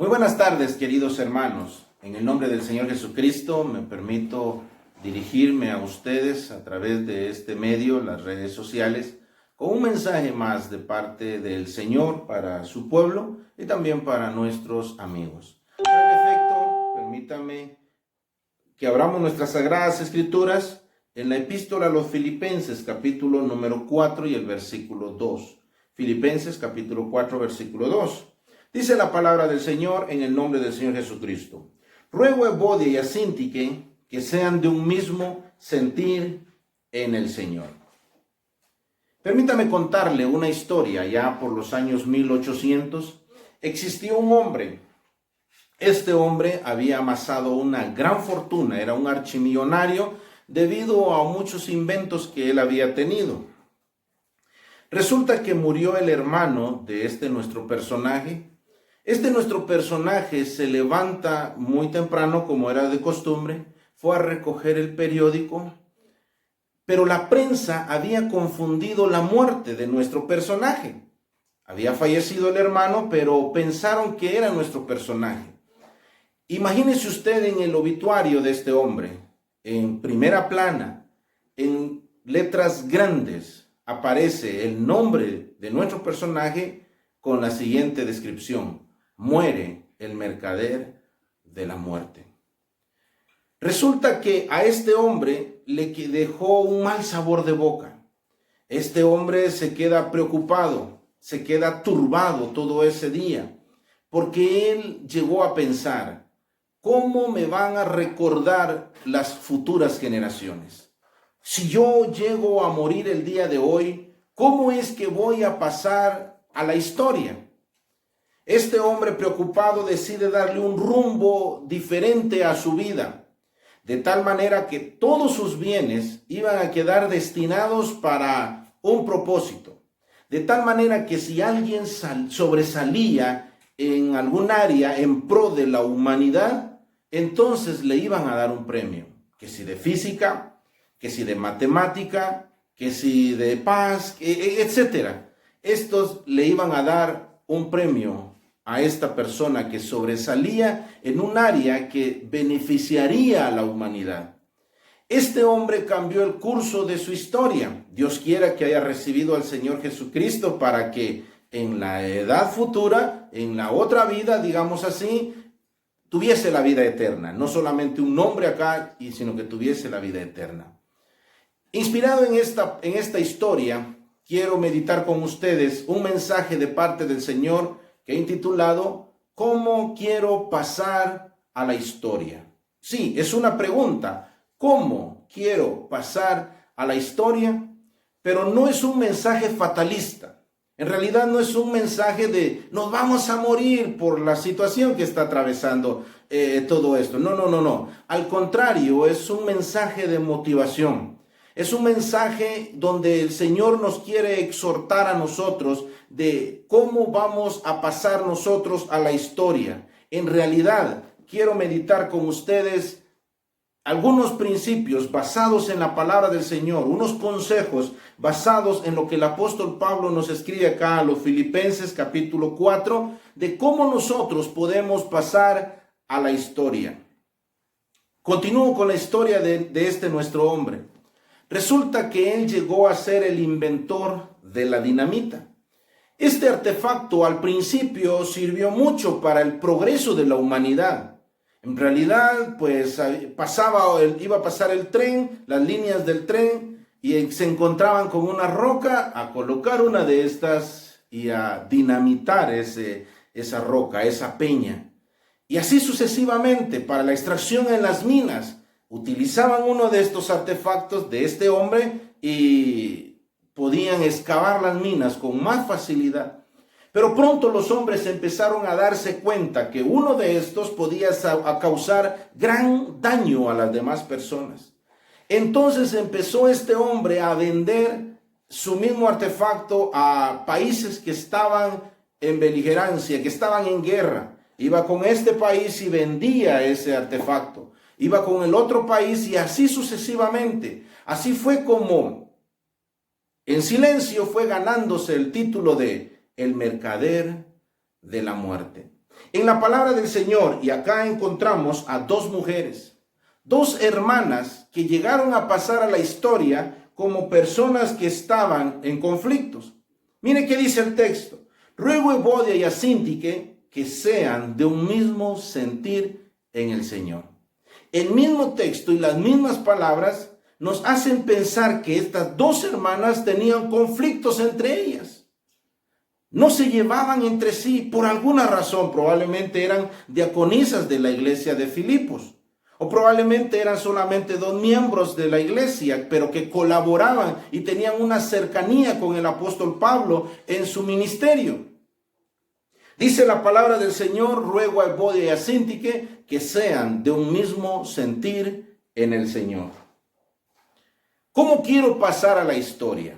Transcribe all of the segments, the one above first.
Muy buenas tardes, queridos hermanos. En el nombre del Señor Jesucristo me permito dirigirme a ustedes a través de este medio, las redes sociales, con un mensaje más de parte del Señor para su pueblo y también para nuestros amigos. Para el efecto, permítame que abramos nuestras sagradas escrituras en la epístola a los Filipenses, capítulo número 4 y el versículo 2. Filipenses, capítulo 4, versículo 2. Dice la palabra del Señor en el nombre del Señor Jesucristo. Ruego a Evodia y a Síntique que sean de un mismo sentir en el Señor. Permítame contarle una historia. Ya por los años 1800 existió un hombre. Este hombre había amasado una gran fortuna, era un archimillonario debido a muchos inventos que él había tenido. Resulta que murió el hermano de nuestro personaje. Nuestro personaje se levanta muy temprano, como era de costumbre, fue a recoger el periódico, pero la prensa había confundido la muerte de nuestro personaje. Había fallecido el hermano, pero pensaron que era nuestro personaje. Imagínese usted en el obituario de este hombre, en primera plana, en letras grandes, aparece el nombre de nuestro personaje con la siguiente descripción: muere el mercader de la muerte. Resulta que a este hombre le dejó un mal sabor de boca. Este hombre se queda preocupado, se queda turbado todo ese día, porque él llegó a pensar: ¿cómo me van a recordar las futuras generaciones? Si yo llego a morir el día de hoy, ¿cómo es que voy a pasar a la historia? Este hombre preocupado decide darle un rumbo diferente a su vida, de tal manera que todos sus bienes iban a quedar destinados para un propósito. De tal manera que si alguien sobresalía en algún área en pro de la humanidad, entonces le iban a dar un premio, que si de física, que si de matemática, que si de paz, etc. Estos le iban a dar un premio a esta persona que sobresalía en un área que beneficiaría a la humanidad. Este hombre cambió el curso de su historia. Dios quiera que haya recibido al Señor Jesucristo para que en la edad futura, en la otra vida, digamos así, tuviese la vida eterna. No solamente un nombre acá, sino que tuviese la vida eterna. Inspirado en esta historia, quiero meditar con ustedes un mensaje de parte del Señor que he intitulado ¿Cómo quiero pasar a la historia? Sí, es una pregunta. ¿Cómo quiero pasar a la historia? Pero no es un mensaje fatalista. En realidad no es un mensaje de nos vamos a morir por la situación que está atravesando todo esto. No. Al contrario, es un mensaje de motivación. Es un mensaje donde el Señor nos quiere exhortar a nosotros de cómo vamos a pasar nosotros a la historia. En realidad, quiero meditar con ustedes algunos principios basados en la palabra del Señor, unos consejos basados en lo que el apóstol Pablo nos escribe acá a los Filipenses capítulo 4, de cómo nosotros podemos pasar a la historia. Continúo con la historia de nuestro hombre. Resulta que él llegó a ser el inventor de la dinamita. Este artefacto al principio sirvió mucho para el progreso de la humanidad. En realidad, pues iba a pasar el tren, las líneas del tren, y se encontraban con una roca, a colocar una de estas y a dinamitar esa roca, esa peña. Y así sucesivamente, para la extracción en las minas, utilizaban uno de estos artefactos de este hombre y podían excavar las minas con más facilidad. Pero pronto los hombres empezaron a darse cuenta que uno de estos podía causar gran daño a las demás personas. Entonces empezó este hombre a vender su mismo artefacto a países que estaban en beligerancia, que estaban en guerra. Iba con este país y vendía ese artefacto. Iba con el otro país y así sucesivamente. Así fue como en silencio fue ganándose el título de el mercader de la muerte. En la palabra del Señor, y acá encontramos a dos mujeres, dos hermanas que llegaron a pasar a la historia como personas que estaban en conflictos. Mire qué dice el texto. Ruego a Evodia y a Síntique que sean de un mismo sentir en el Señor. El mismo texto y las mismas palabras nos hacen pensar que estas dos hermanas tenían conflictos entre ellas. No se llevaban entre sí por alguna razón. Probablemente eran diaconisas de la iglesia de Filipos. O probablemente eran solamente dos miembros de la iglesia, pero que colaboraban y tenían una cercanía con el apóstol Pablo en su ministerio. Dice la palabra del Señor, ruego a Evodia y a Síntique que sean de un mismo sentir en el Señor. ¿Cómo quiero pasar a la historia?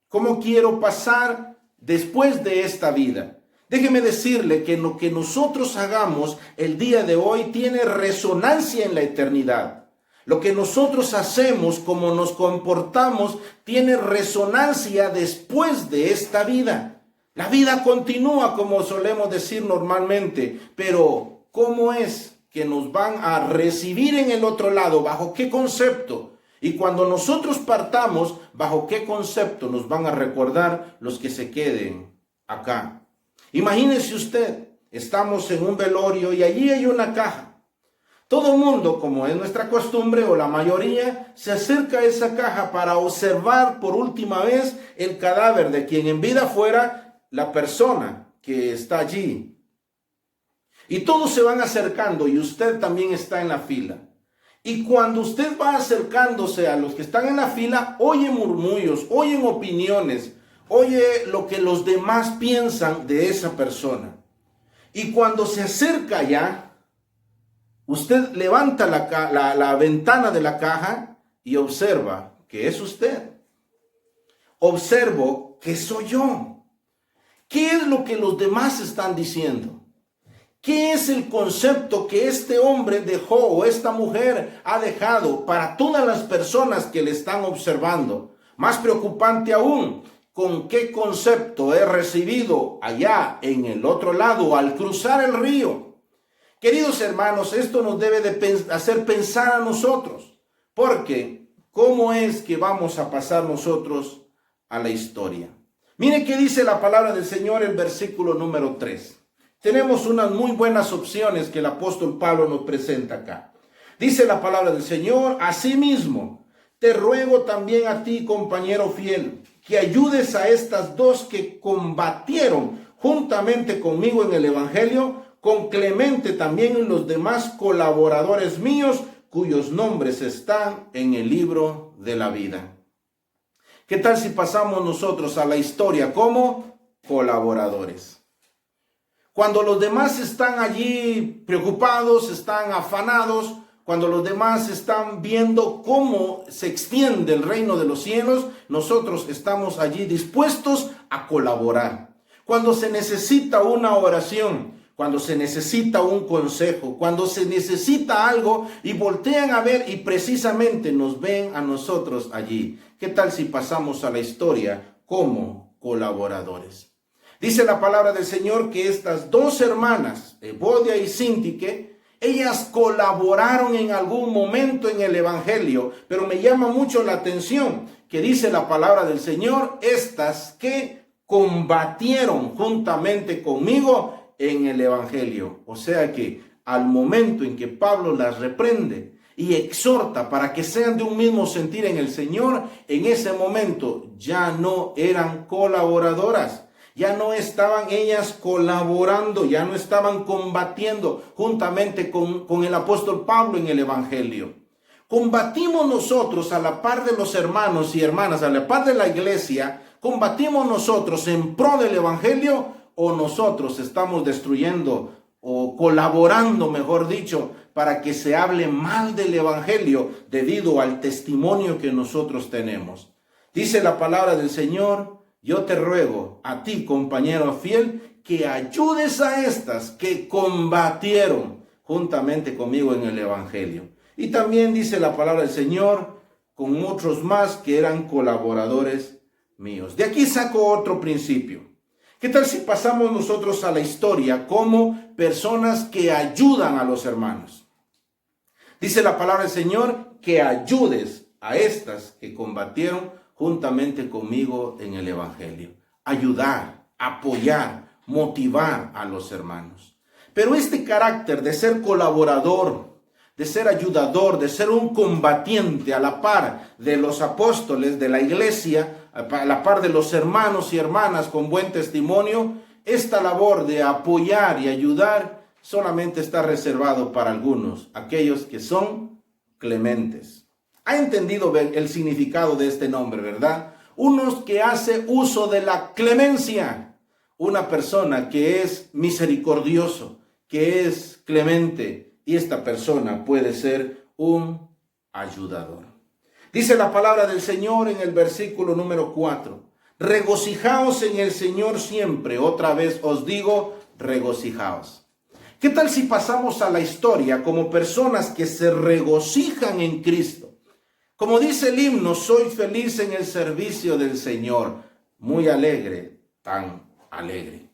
¿Cómo quiero pasar después de esta vida? Déjeme decirle que lo que nosotros hagamos el día de hoy tiene resonancia en la eternidad. Lo que nosotros hacemos, como nos comportamos, tiene resonancia después de esta vida. La vida continúa, como solemos decir normalmente, pero ¿cómo es que nos van a recibir en el otro lado? ¿Bajo qué concepto? Y cuando nosotros partamos, ¿bajo qué concepto nos van a recordar los que se queden acá? Imagínese usted, estamos en un velorio y allí hay una caja. Todo el mundo, como es nuestra costumbre o la mayoría, se acerca a esa caja para observar por última vez el cadáver de quien en vida fuera la persona que está allí. Y todos se van acercando y usted también está en la fila. Y cuando usted va acercándose a los que están en la fila, oye murmullos, oyen opiniones, oye lo que los demás piensan de esa persona. Y cuando se acerca ya, usted levanta la ventana de la caja y observa que es usted. Observo que soy yo. ¿Qué es lo que los demás están diciendo? ¿Qué es el concepto que este hombre dejó o esta mujer ha dejado para todas las personas que le están observando? Más preocupante aún, ¿con qué concepto he recibido allá en el otro lado al cruzar el río? Queridos hermanos, esto nos debe de hacer pensar a nosotros, porque ¿cómo es que vamos a pasar nosotros a la historia? Mire qué dice la palabra del Señor en el versículo número 3. Tenemos unas muy buenas opciones que el apóstol Pablo nos presenta acá. Dice la palabra del Señor, asimismo, te ruego también a ti, compañero fiel, que ayudes a estas dos que combatieron juntamente conmigo en el Evangelio, con Clemente también y los demás colaboradores míos, cuyos nombres están en el libro de la vida. ¿Qué tal si pasamos nosotros a la historia como colaboradores? Cuando los demás están allí preocupados, están afanados, cuando los demás están viendo cómo se extiende el reino de los cielos, nosotros estamos allí dispuestos a colaborar. Cuando se necesita una oración, cuando se necesita un consejo, cuando se necesita algo y voltean a ver y precisamente nos ven a nosotros allí. ¿Qué tal si pasamos a la historia como colaboradores? Dice la palabra del Señor que estas dos hermanas, Evodia y Síntique, ellas colaboraron en algún momento en el Evangelio, pero me llama mucho la atención que dice la palabra del Señor, estas que combatieron juntamente conmigo en el Evangelio. O sea que al momento en que Pablo las reprende y exhorta para que sean de un mismo sentir en el Señor, en ese momento ya no eran colaboradoras. Ya no estaban ellas colaborando, ya no estaban combatiendo juntamente con el apóstol Pablo en el Evangelio. Combatimos nosotros a la par de los hermanos y hermanas, a la par de la iglesia, combatimos nosotros en pro del Evangelio o nosotros estamos destruyendo o colaborando, mejor dicho, para que se hable mal del Evangelio debido al testimonio que nosotros tenemos. Dice la palabra del Señor, yo te ruego a ti, compañero fiel, que ayudes a estas que combatieron juntamente conmigo en el Evangelio. Y también dice la palabra del Señor, con otros más que eran colaboradores míos. De aquí saco otro principio, ¿Qué tal si pasamos nosotros a la historia como personas que ayudan a los hermanos? Dice la palabra del Señor que ayudes a estas que combatieron juntamente conmigo en el Evangelio. Ayudar, apoyar, motivar a los hermanos. Pero este carácter de ser colaborador, de ser ayudador, de ser un combatiente a la par de los apóstoles de la iglesia, a la par de los hermanos y hermanas con buen testimonio, esta labor de apoyar y ayudar solamente está reservado para algunos, aquellos que son clementes. ¿Ha entendido el significado de este nombre, verdad? Unos que hace uso de la clemencia. Una persona que es misericordioso, que es clemente, y esta persona puede ser un ayudador. Dice la palabra del Señor en el versículo número 4. Regocijaos en el Señor siempre. Otra vez os digo, regocijaos. ¿Qué tal si pasamos a la historia como personas que se regocijan en Cristo? Como dice el himno, soy feliz en el servicio del Señor. Muy alegre, tan alegre.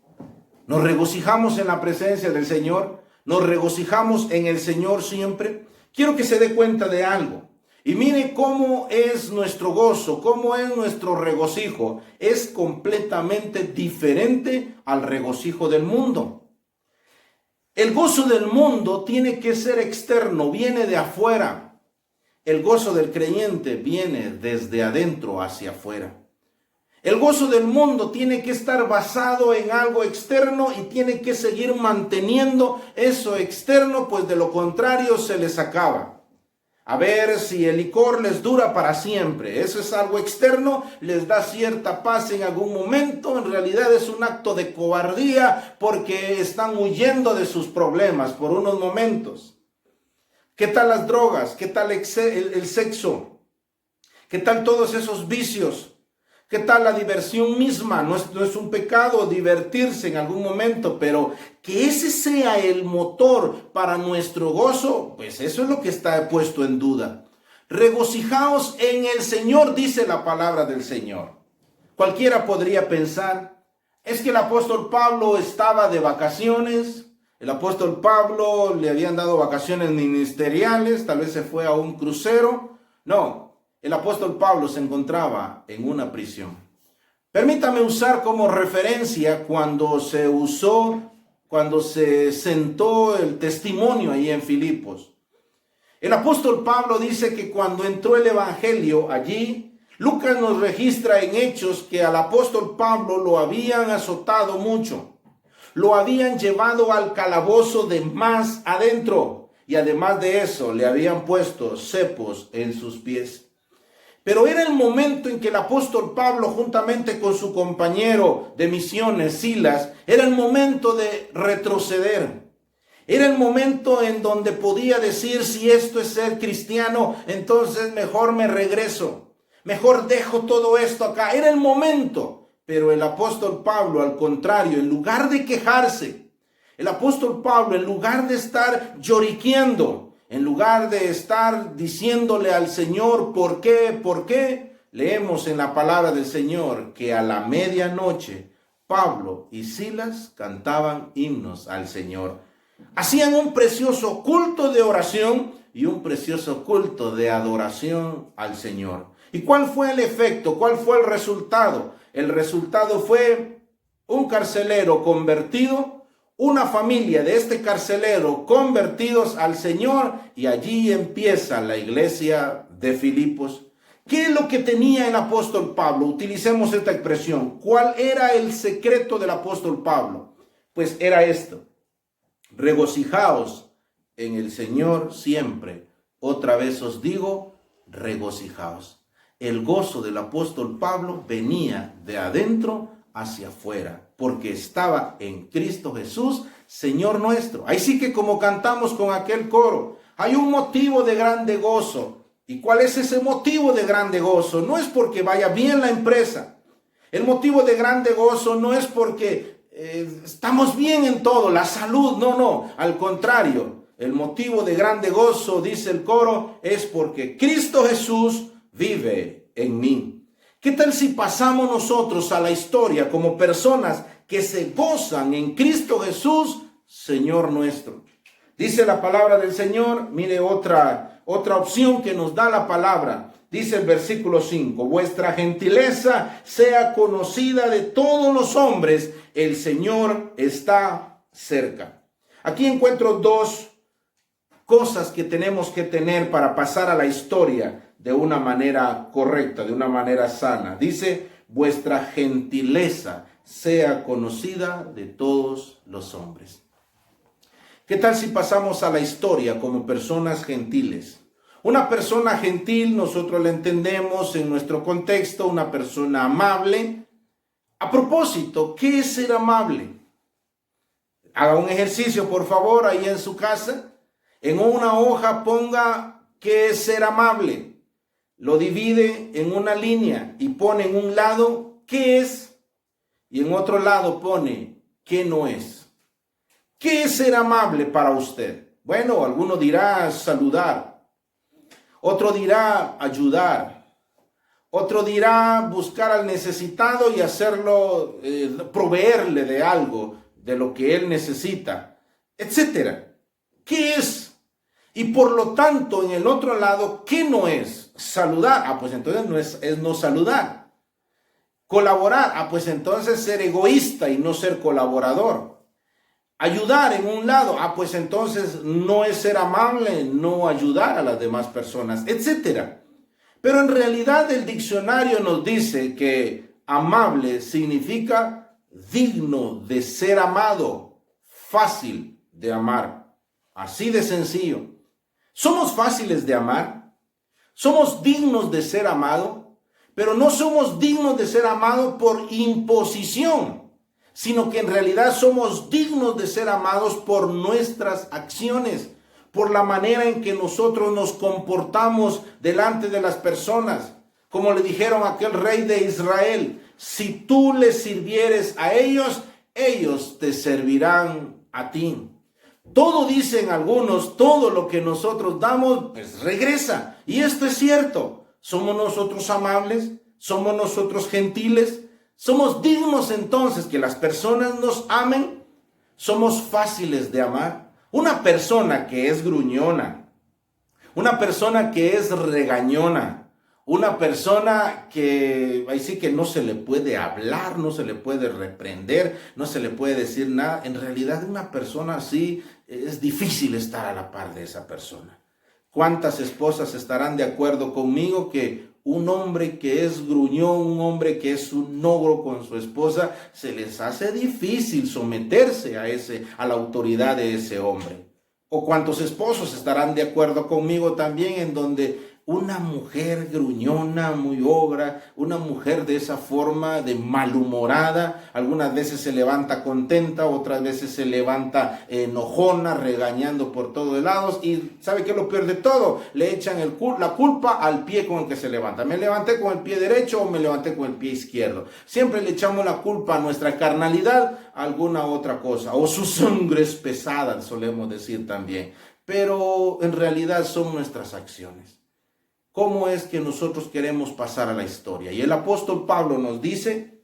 ¿Nos regocijamos en la presencia del Señor? ¿Nos regocijamos en el Señor siempre? Quiero que se dé cuenta de algo. Y mire cómo es nuestro gozo, cómo es nuestro regocijo. Es completamente diferente al regocijo del mundo. El gozo del mundo tiene que ser externo, viene de afuera. El gozo del creyente viene desde adentro hacia afuera. El gozo del mundo tiene que estar basado en algo externo y tiene que seguir manteniendo eso externo, pues de lo contrario se les acaba. A ver si el licor les dura para siempre. Eso es algo externo, les da cierta paz en algún momento. En realidad es un acto de cobardía porque están huyendo de sus problemas por unos momentos. ¿Qué tal las drogas? ¿Qué tal el sexo? ¿Qué tal todos esos vicios? ¿Qué tal la diversión misma? No es un pecado divertirse en algún momento, pero que ese sea el motor para nuestro gozo, pues eso es lo que está puesto en duda. Regocijaos en el Señor, dice la palabra del Señor. Cualquiera podría pensar, es que el apóstol Pablo estaba de vacaciones, el apóstol Pablo le habían dado vacaciones ministeriales, tal vez se fue a un crucero. No. El apóstol Pablo se encontraba en una prisión. Permítame usar como referencia cuando se sentó el testimonio ahí en Filipos. El apóstol Pablo dice que cuando entró el evangelio allí, Lucas nos registra en Hechos que al apóstol Pablo lo habían azotado mucho. Lo habían llevado al calabozo de más adentro. Y además de eso, le habían puesto cepos en sus pies. Pero era el momento en que el apóstol Pablo, juntamente con su compañero de misiones, Silas, era el momento de retroceder. Era el momento en donde podía decir, si esto es ser cristiano, entonces mejor me regreso. Mejor dejo todo esto acá. Era el momento. Pero el apóstol Pablo, al contrario, en lugar de quejarse, el apóstol Pablo, en lugar de estar lloriqueando, en lugar de estar diciéndole al Señor, ¿por qué? Leemos en la palabra del Señor que a la medianoche Pablo y Silas cantaban himnos al Señor. Hacían un precioso culto de oración y un precioso culto de adoración al Señor. ¿Y cuál fue el efecto? ¿Cuál fue el resultado? El resultado fue un carcelero convertido, una familia de este carcelero convertidos al Señor, y allí empieza la iglesia de Filipos. ¿Qué es lo que tenía el apóstol Pablo? Utilicemos esta expresión. ¿Cuál era el secreto del apóstol Pablo? Pues era esto: regocijaos en el Señor siempre. Otra vez os digo, regocijaos. El gozo del apóstol Pablo venía de adentro hacia afuera, porque estaba en Cristo Jesús, Señor nuestro. Ahí sí que, como cantamos con aquel coro, hay un motivo de grande gozo. ¿Y cuál es ese motivo de grande gozo? No es porque vaya bien la empresa. El motivo de grande gozo no es porque estamos bien en todo, la salud, no, al contrario. El motivo de grande gozo, dice el coro, es porque Cristo Jesús vive en mí. ¿Qué tal si pasamos nosotros a la historia como personas que se gozan en Cristo Jesús, Señor nuestro. Dice la palabra del Señor, mire otra opción que nos da la palabra. Dice el versículo 5, vuestra gentileza sea conocida de todos los hombres, el Señor está cerca. Aquí encuentro dos cosas que tenemos que tener para pasar a la historia de una manera correcta, de una manera sana. Dice, vuestra gentileza sea conocida de todos los hombres. ¿Qué tal si pasamos a la historia como personas gentiles? Una persona gentil, nosotros la entendemos en nuestro contexto, una persona amable. A propósito, ¿qué es ser amable? Haga un ejercicio, por favor, ahí en su casa. En una hoja ponga qué es ser amable. Lo divide en una línea y pone en un lado qué es y en otro lado pone qué no es. ¿Qué es ser amable para usted? Bueno, alguno dirá saludar. Otro dirá ayudar, otro dirá buscar al necesitado y hacerlo, proveerle de algo, de lo que él necesita, etcétera. ¿Qué es? Y por lo tanto, en el otro lado, ¿qué no es? Saludar, pues entonces es no saludar. Colaborar, pues entonces ser egoísta y no ser colaborador. Ayudar en un lado, pues entonces no es ser amable, no ayudar a las demás personas, etcétera. Pero en realidad el diccionario nos dice que amable significa digno de ser amado, fácil de amar. Así de sencillo. ¿Somos fáciles de amar? ¿Somos dignos de ser amados? Pero no somos dignos de ser amados por imposición, sino que en realidad somos dignos de ser amados por nuestras acciones, por la manera en que nosotros nos comportamos delante de las personas. Como le dijeron a aquel rey de Israel, si tú les sirvieres a ellos, ellos te servirán a ti. Todo, dicen algunos, todo lo que nosotros damos, pues regresa. Y esto es cierto. ¿Somos nosotros amables? ¿Somos nosotros gentiles? ¿Somos dignos entonces que las personas nos amen? ¿Somos fáciles de amar? Una persona que es gruñona, una persona que es regañona, una persona que ahí sí que no se le puede hablar, no se le puede reprender, no se le puede decir nada. En realidad una persona así es difícil estar a la par de esa persona. ¿Cuántas esposas estarán de acuerdo conmigo que un hombre que es gruñón, un hombre que es un ogro con su esposa, se les hace difícil someterse a la autoridad de ese hombre? ¿O cuántos esposos estarán de acuerdo conmigo también en donde una mujer gruñona, muy ogra, una mujer de esa forma de malhumorada, algunas veces se levanta contenta, otras veces se levanta enojona, regañando por todos lados, y ¿sabe qué es lo peor de todo? Le echan la culpa al pie con el que se levanta. ¿Me levanté con el pie derecho o me levanté con el pie izquierdo? Siempre le echamos la culpa a nuestra carnalidad, a alguna otra cosa, o su sangre es pesada, solemos decir también, pero en realidad son nuestras acciones. ¿Cómo es que nosotros queremos pasar a la historia? Y el apóstol Pablo nos dice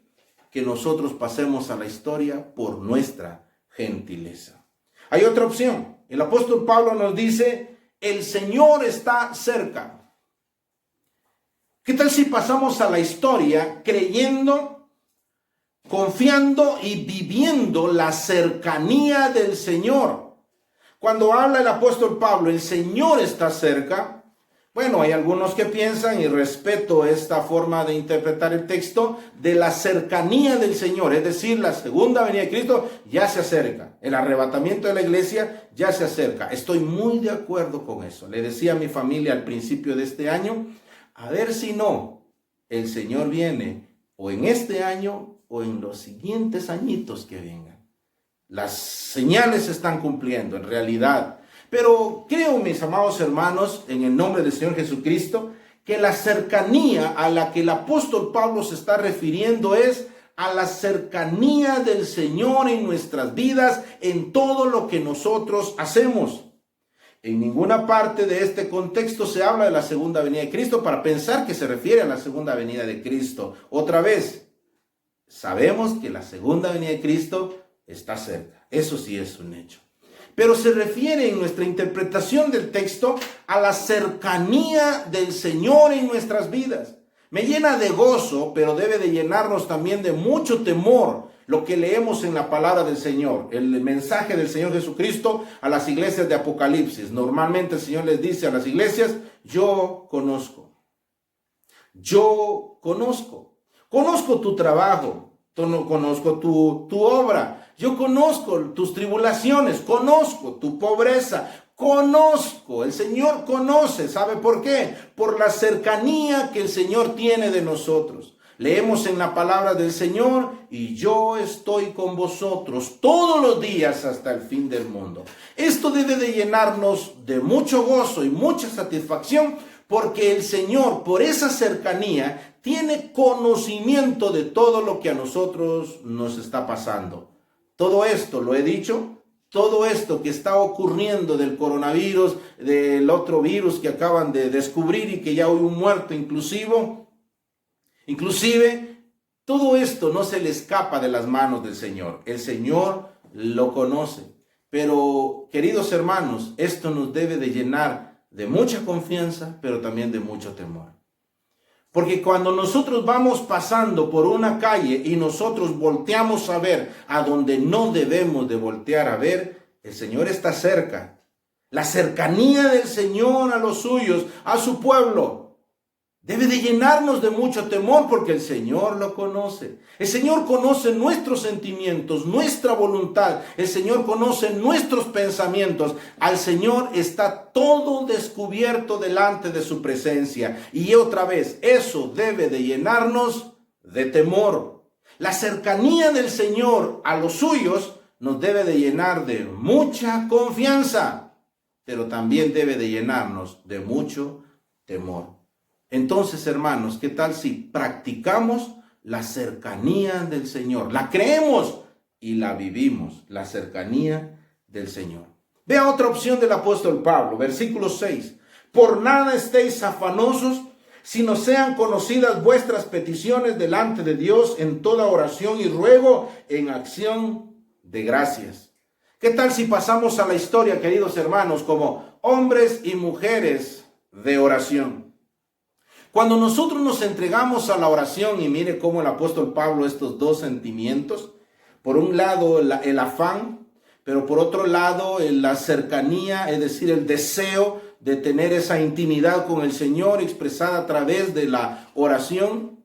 que nosotros pasemos a la historia por nuestra gentileza. Hay otra opción. El apóstol Pablo nos dice, el Señor está cerca. ¿Qué tal si pasamos a la historia creyendo, confiando y viviendo la cercanía del Señor? Cuando habla el apóstol Pablo, el Señor está cerca. Bueno, hay algunos que piensan, y respeto esta forma de interpretar el texto, de la cercanía del Señor, es decir, la segunda venida de Cristo ya se acerca, el arrebatamiento de la iglesia ya se acerca. Estoy muy de acuerdo con eso. Le decía a mi familia al principio de este año, a ver si no, el Señor viene o en este año o en los siguientes añitos que vengan. Las señales se están cumpliendo en realidad. Pero creo, mis amados hermanos, en el nombre del Señor Jesucristo, que la cercanía a la que el apóstol Pablo se está refiriendo es a la cercanía del Señor en nuestras vidas, en todo lo que nosotros hacemos. En ninguna parte de este contexto se habla de la segunda venida de Cristo para pensar que se refiere a la segunda venida de Cristo. Otra vez, sabemos que la segunda venida de Cristo está cerca. Eso sí es un hecho. Pero se refiere en nuestra interpretación del texto a la cercanía del Señor en nuestras vidas. Me llena de gozo, pero debe de llenarnos también de mucho temor lo que leemos en la palabra del Señor, el mensaje del Señor Jesucristo a las iglesias de Apocalipsis. Normalmente el Señor les dice a las iglesias: yo conozco tu trabajo, conozco tu obra, yo conozco tus tribulaciones, conozco tu pobreza, el Señor conoce. ¿Sabe por qué? Por la cercanía que el Señor tiene de nosotros. Leemos en la palabra del Señor: y yo estoy con vosotros todos los días hasta el fin del mundo. Esto debe de llenarnos de mucho gozo y mucha satisfacción, porque el Señor, por esa cercanía, tiene conocimiento de todo lo que a nosotros nos está pasando. Todo esto, lo he dicho, todo esto que está ocurriendo del coronavirus, del otro virus que acaban de descubrir y que ya hubo un muerto inclusive, todo esto no se le escapa de las manos del Señor. El Señor lo conoce. Pero, queridos hermanos, esto nos debe de llenar de mucha confianza, pero también de mucho temor. Porque cuando nosotros vamos pasando por una calle y nosotros volteamos a ver a donde no debemos de voltear a ver, el Señor está cerca. La cercanía del Señor a los suyos, a su pueblo, debe de llenarnos de mucho temor, porque el Señor lo conoce. El Señor conoce nuestros sentimientos, nuestra voluntad. El Señor conoce nuestros pensamientos. Al Señor está todo descubierto delante de su presencia. Y otra vez, eso debe de llenarnos de temor. La cercanía del Señor a los suyos nos debe de llenar de mucha confianza, pero también debe de llenarnos de mucho temor. Entonces, hermanos, ¿qué tal si practicamos la cercanía del Señor? La creemos y la vivimos, la cercanía del Señor. Vea otra opción del apóstol Pablo, versículo 6. Por nada estéis afanosos, sino sean conocidas vuestras peticiones delante de Dios en toda oración y ruego en acción de gracias. ¿Qué tal si pasamos a la historia, queridos hermanos, como hombres y mujeres de oración? Cuando nosotros nos entregamos a la oración, y mire cómo el apóstol Pablo estos dos sentimientos, por un lado el afán, pero por otro lado la cercanía, es decir, el deseo de tener esa intimidad con el Señor expresada a través de la oración,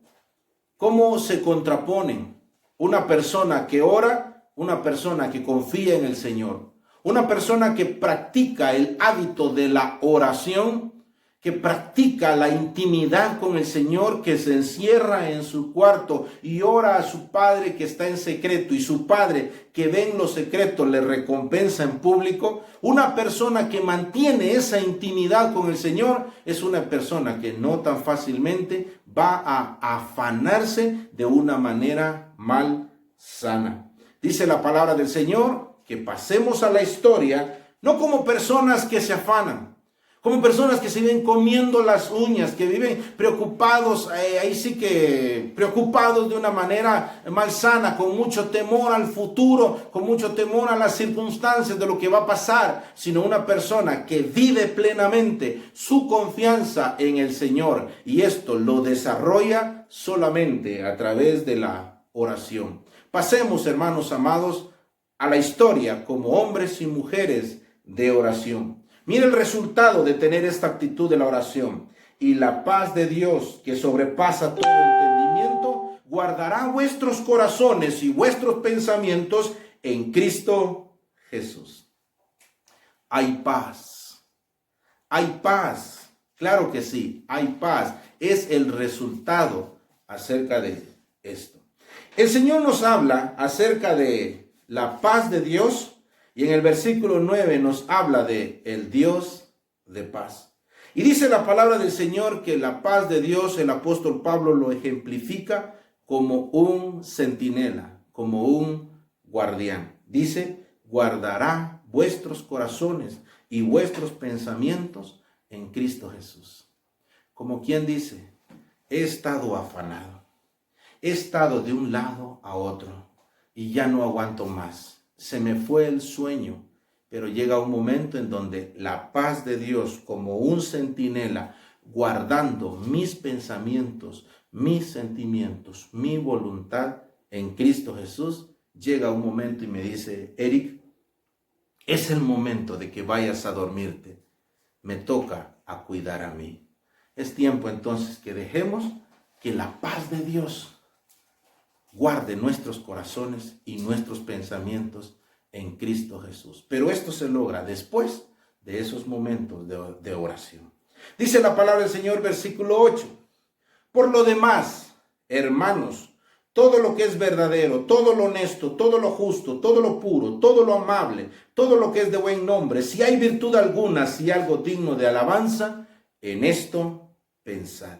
¿cómo se contraponen? Una persona que ora, una persona que confía en el Señor, una persona que practica el hábito de la oración, que practica la intimidad con el Señor, que se encierra en su cuarto y ora a su Padre que está en secreto, y su Padre que ve en lo secreto le recompensa en público. Una persona que mantiene esa intimidad con el Señor es una persona que no tan fácilmente va a afanarse de una manera malsana. Dice la palabra del Señor que pasemos a la historia no como personas que se afanan, como personas que se viven comiendo las uñas, que viven preocupados, preocupados de una manera malsana, con mucho temor al futuro, con mucho temor a las circunstancias de lo que va a pasar, sino una persona que vive plenamente su confianza en el Señor, y esto lo desarrolla solamente a través de la oración. Pasemos, hermanos amados, a la historia como hombres y mujeres de oración. Mire el resultado de tener esta actitud de la oración. Y la paz de Dios, que sobrepasa todo entendimiento, guardará vuestros corazones y vuestros pensamientos en Cristo Jesús. Hay paz. Hay paz. Claro que sí, hay paz. Es el resultado acerca de esto. El Señor nos habla acerca de la paz de Dios. Y en el versículo 9 nos habla de el Dios de paz. Y dice la palabra del Señor que la paz de Dios, el apóstol Pablo lo ejemplifica como un centinela, como un guardián. Dice, guardará vuestros corazones y vuestros pensamientos en Cristo Jesús. Como quien dice, he estado afanado, He estado de un lado a otro y ya no aguanto más. Se me fue el sueño, pero llega un momento en donde la paz de Dios, como un centinela, guardando mis pensamientos, mis sentimientos, mi voluntad en Cristo Jesús, llega un momento y me dice: Eric, es el momento de que vayas a dormirte. Me toca a cuidar a mí. Es tiempo entonces que dejemos que la paz de Dios guarde nuestros corazones y nuestros pensamientos en Cristo Jesús. Pero esto se logra después de esos momentos de oración. Dice la palabra del Señor, versículo 8. Por lo demás, hermanos, todo lo que es verdadero, todo lo honesto, todo lo justo, todo lo puro, todo lo amable, todo lo que es de buen nombre, si hay virtud alguna, si algo digno de alabanza, en esto pensad.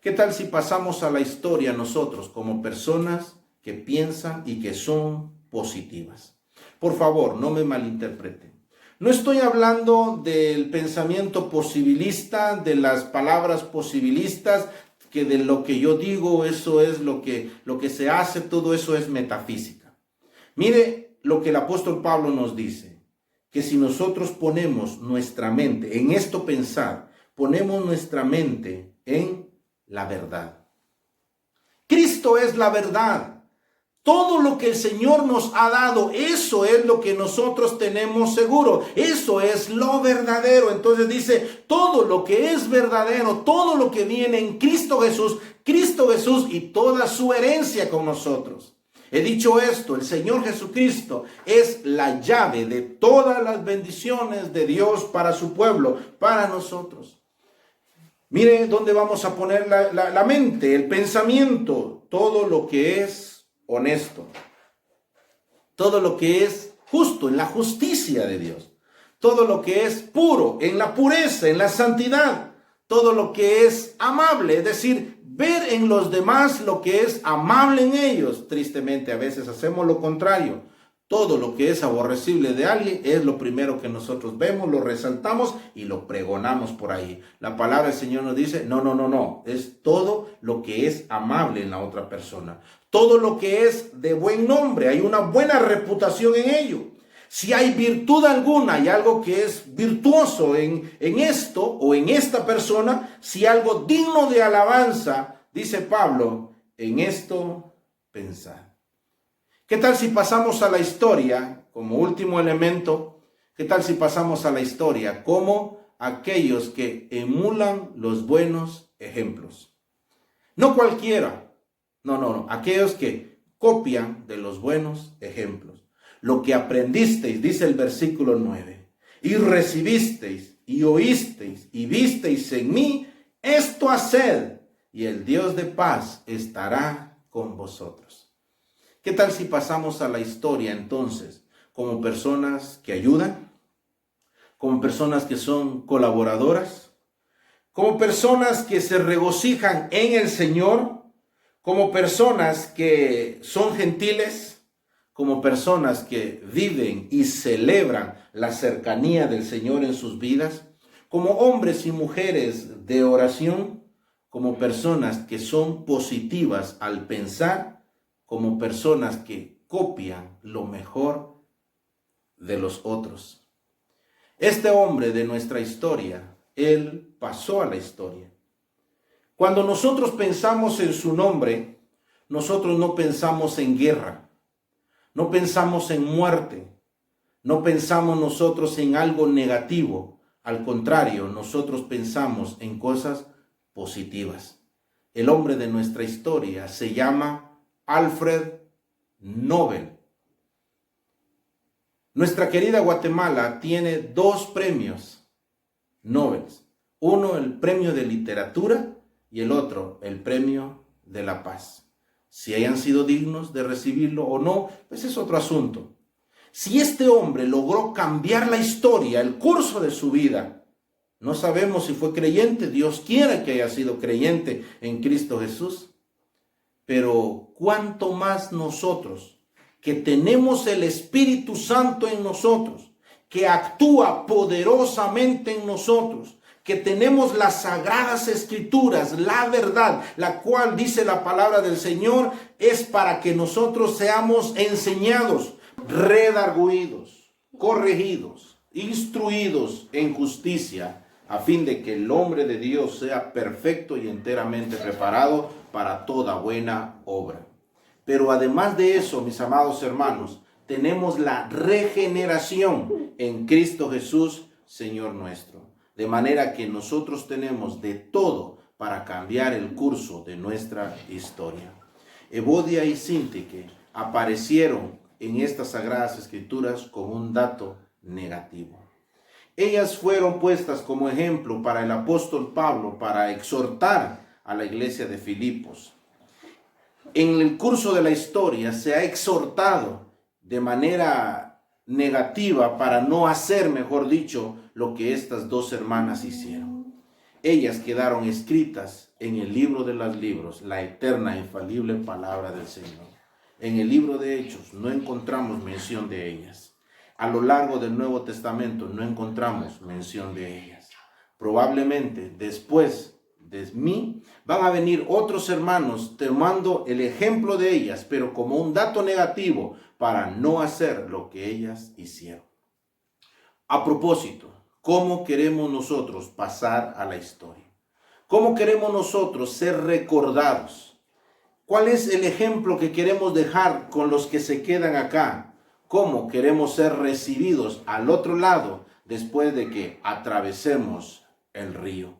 ¿Qué tal si pasamos a la historia nosotros como personas que piensan y que son positivas? Por favor, no me malinterpreten. No estoy hablando del pensamiento posibilista, de las palabras posibilistas, que de lo que yo digo, eso es lo que se hace, todo eso es metafísica. Mire lo que el apóstol Pablo nos dice, que si nosotros ponemos nuestra mente en esto pensar, ponemos nuestra mente en la verdad. Cristo es la verdad. Todo lo que el Señor nos ha dado, eso es lo que nosotros tenemos seguro. Eso es lo verdadero. Entonces dice, todo lo que es verdadero, todo lo que viene en Cristo Jesús y toda su herencia con nosotros. He dicho esto, el Señor Jesucristo es la llave de todas las bendiciones de Dios para su pueblo, para nosotros. Mire dónde vamos a poner la mente, el pensamiento, todo lo que es honesto, todo lo que es justo, en la justicia de Dios, todo lo que es puro, en la pureza, en la santidad, todo lo que es amable, es decir, ver en los demás lo que es amable en ellos. Tristemente a veces hacemos lo contrario. Todo lo que es aborrecible de alguien es lo primero que nosotros vemos, lo resaltamos y lo pregonamos por ahí. La palabra del Señor nos dice, no, es todo lo que es amable en la otra persona. Todo lo que es de buen nombre, hay una buena reputación en ello. Si hay virtud alguna, hay algo que es virtuoso en esto o en esta persona, si algo digno de alabanza, dice Pablo, en esto pensad. ¿Qué tal si pasamos a la historia como último elemento? ¿Qué tal si pasamos a la historia como aquellos que emulan los buenos ejemplos? No cualquiera, no, aquellos que copian de los buenos ejemplos. Lo que aprendisteis, dice el versículo 9, y recibisteis, y oísteis, y visteis en mí, esto haced, y el Dios de paz estará con vosotros. ¿Qué tal si pasamos a la historia entonces como personas que ayudan, como personas que son colaboradoras, como personas que se regocijan en el Señor, como personas que son gentiles, como personas que viven y celebran la cercanía del Señor en sus vidas, como hombres y mujeres de oración, como personas que son positivas al pensar, como personas que copian lo mejor de los otros. Este hombre de nuestra historia, él pasó a la historia. Cuando nosotros pensamos en su nombre, nosotros no pensamos en guerra, no pensamos en muerte, no pensamos nosotros en algo negativo. Al contrario, nosotros pensamos en cosas positivas. El hombre de nuestra historia se llama Alfred Nobel. Nuestra querida Guatemala tiene 2 premios Nobel. Uno, el premio de literatura, y el otro, el premio de la paz. Si hayan sido dignos de recibirlo o no, pues es otro asunto. Si este hombre logró cambiar la historia, el curso de su vida, no sabemos si fue creyente, Dios quiera que haya sido creyente en Cristo Jesús. Pero cuánto más nosotros, que tenemos el Espíritu Santo en nosotros, que actúa poderosamente en nosotros, que tenemos las sagradas escrituras, la verdad, la cual dice la palabra del Señor, es para que nosotros seamos enseñados, redarguidos, corregidos, instruidos en justicia, a fin de que el hombre de Dios sea perfecto y enteramente preparado para toda buena obra. Pero además de eso, mis amados hermanos, tenemos la regeneración en Cristo Jesús, Señor nuestro. De manera que nosotros tenemos de todo para cambiar el curso de nuestra historia. Evodia y Síntique aparecieron en estas sagradas escrituras con un dato negativo. Ellas fueron puestas como ejemplo para el apóstol Pablo para exhortar a la iglesia de Filipos. En el curso de la historia se ha exhortado de manera negativa para no hacer, mejor dicho, lo que estas dos hermanas hicieron. Ellas quedaron escritas en el libro de los libros, la eterna, infalible palabra del Señor. En el libro de Hechos no encontramos mención de ellas. A lo largo del Nuevo Testamento no encontramos mención de ellas. Probablemente después de mí van a venir otros hermanos tomando el ejemplo de ellas, pero como un dato negativo para no hacer lo que ellas hicieron. A propósito, ¿cómo queremos nosotros pasar a la historia? ¿Cómo queremos nosotros ser recordados? ¿Cuál es el ejemplo que queremos dejar con los que se quedan acá? ¿Cómo queremos ser recibidos al otro lado después de que atravesemos el río?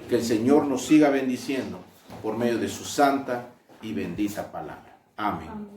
Que el Señor nos siga bendiciendo por medio de su santa y bendita palabra. Amén.